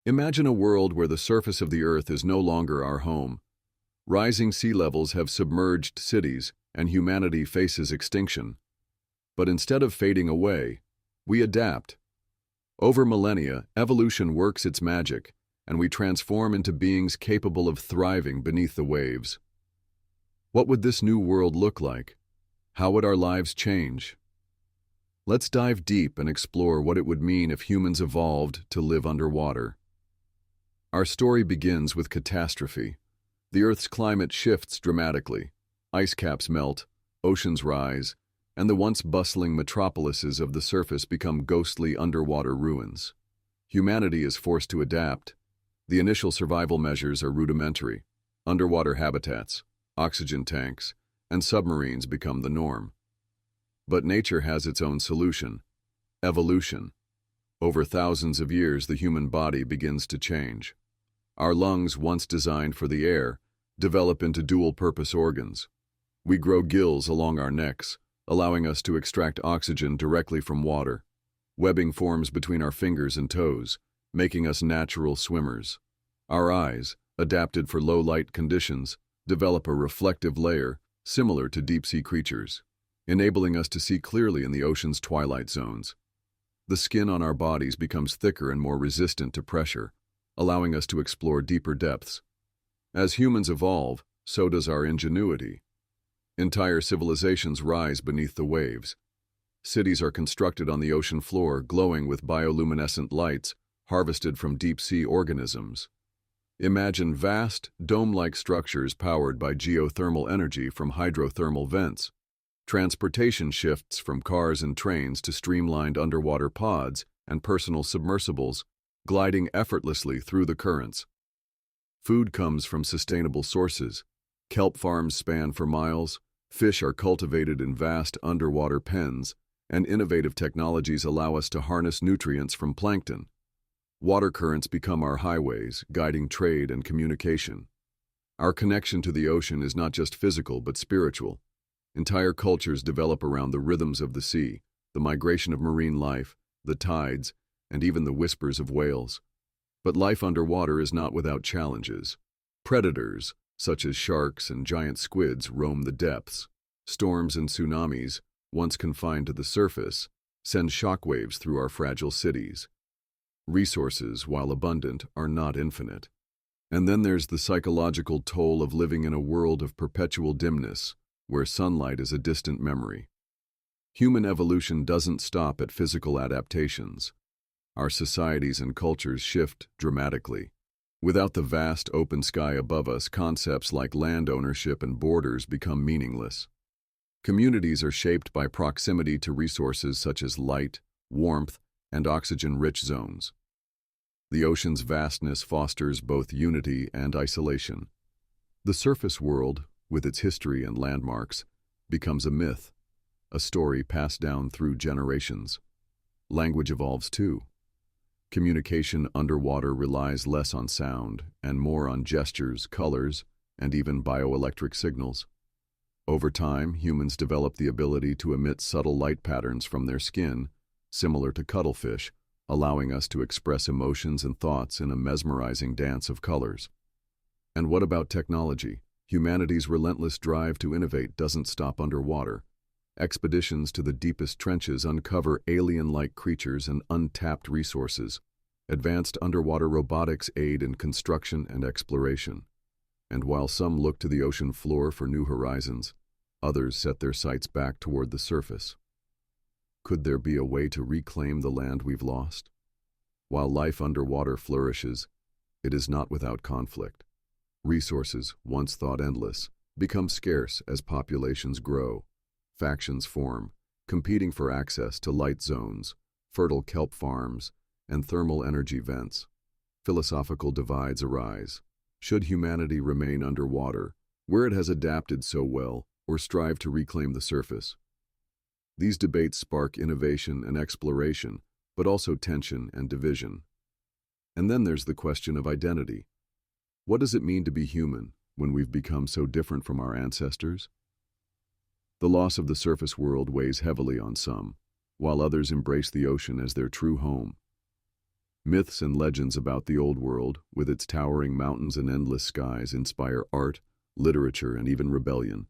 Imagine a world where the surface of the Earth is no longer our home. Rising sea levels have submerged cities, and humanity faces extinction. But instead of fading away, we adapt. Over millennia, evolution works its magic, and we transform into beings capable of thriving beneath the waves. What would this new world look like? How would our lives change? Let's dive deep and explore what it would mean if humans evolved to live underwater. Our story begins with catastrophe. The Earth's climate shifts dramatically. Ice caps melt, oceans rise, and the once bustling metropolises of the surface become ghostly underwater ruins. Humanity is forced to adapt. The initial survival measures are rudimentary. Underwater habitats, oxygen tanks, and submarines become the norm. But nature has its own solution: evolution. Over thousands of years, the human body begins to change. Our lungs, once designed for the air, develop into dual-purpose organs. We grow gills along our necks, allowing us to extract oxygen directly from water. Webbing forms between our fingers and toes, making us natural swimmers. Our eyes, adapted for low-light conditions, develop a reflective layer similar to deep-sea creatures, enabling us to see clearly in the ocean's twilight zones. The skin on our bodies becomes thicker and more resistant to pressure, allowing us to explore deeper depths. As humans evolve, so does our ingenuity. Entire civilizations rise beneath the waves. Cities are constructed on the ocean floor, glowing with bioluminescent lights harvested from deep-sea organisms. Imagine vast, dome-like structures powered by geothermal energy from hydrothermal vents. Transportation shifts from cars and trains to streamlined underwater pods and personal submersibles, gliding effortlessly through the currents. Food comes from sustainable sources. Kelp farms span for miles, fish are cultivated in vast underwater pens, and innovative technologies allow us to harness nutrients from plankton. Water currents become our highways, guiding trade and communication. Our connection to the ocean is not just physical but spiritual. Entire cultures develop around the rhythms of the sea, the migration of marine life, the tides, and even the whispers of whales. But life underwater is not without challenges. Predators, such as sharks and giant squids, roam the depths. Storms and tsunamis, once confined to the surface, send shockwaves through our fragile cities. Resources, while abundant, are not infinite. And then there's the psychological toll of living in a world of perpetual dimness, where sunlight is a distant memory. Human evolution doesn't stop at physical adaptations. Our societies and cultures shift dramatically. Without the vast open sky above us, concepts like land ownership and borders become meaningless. Communities are shaped by proximity to resources such as light, warmth, and oxygen-rich zones. The ocean's vastness fosters both unity and isolation. The surface world, with its history and landmarks, becomes a myth, a story passed down through generations. Language evolves too. Communication underwater relies less on sound and more on gestures, colors, and even bioelectric signals. Over time, humans develop the ability to emit subtle light patterns from their skin, similar to cuttlefish, allowing us to express emotions and thoughts in a mesmerizing dance of colors. And what about technology? Humanity's relentless drive to innovate doesn't stop underwater. Expeditions to the deepest trenches uncover alien-like creatures and untapped resources. Advanced underwater robotics aid in construction and exploration. And while some look to the ocean floor for new horizons, others set their sights back toward the surface. Could there be a way to reclaim the land we've lost? While life underwater flourishes, it is not without conflict. Resources, once thought endless, become scarce as populations grow. Factions form, competing for access to light zones, fertile kelp farms, and thermal energy vents. Philosophical divides arise. Should humanity remain underwater, where it has adapted so well, or strive to reclaim the surface? These debates spark innovation and exploration, but also tension and division. And then there's the question of identity. What does it mean to be human when we've become so different from our ancestors? The loss of the surface world weighs heavily on some, while others embrace the ocean as their true home. Myths and legends about the old world, with its towering mountains and endless skies, inspire art, literature, and even rebellion.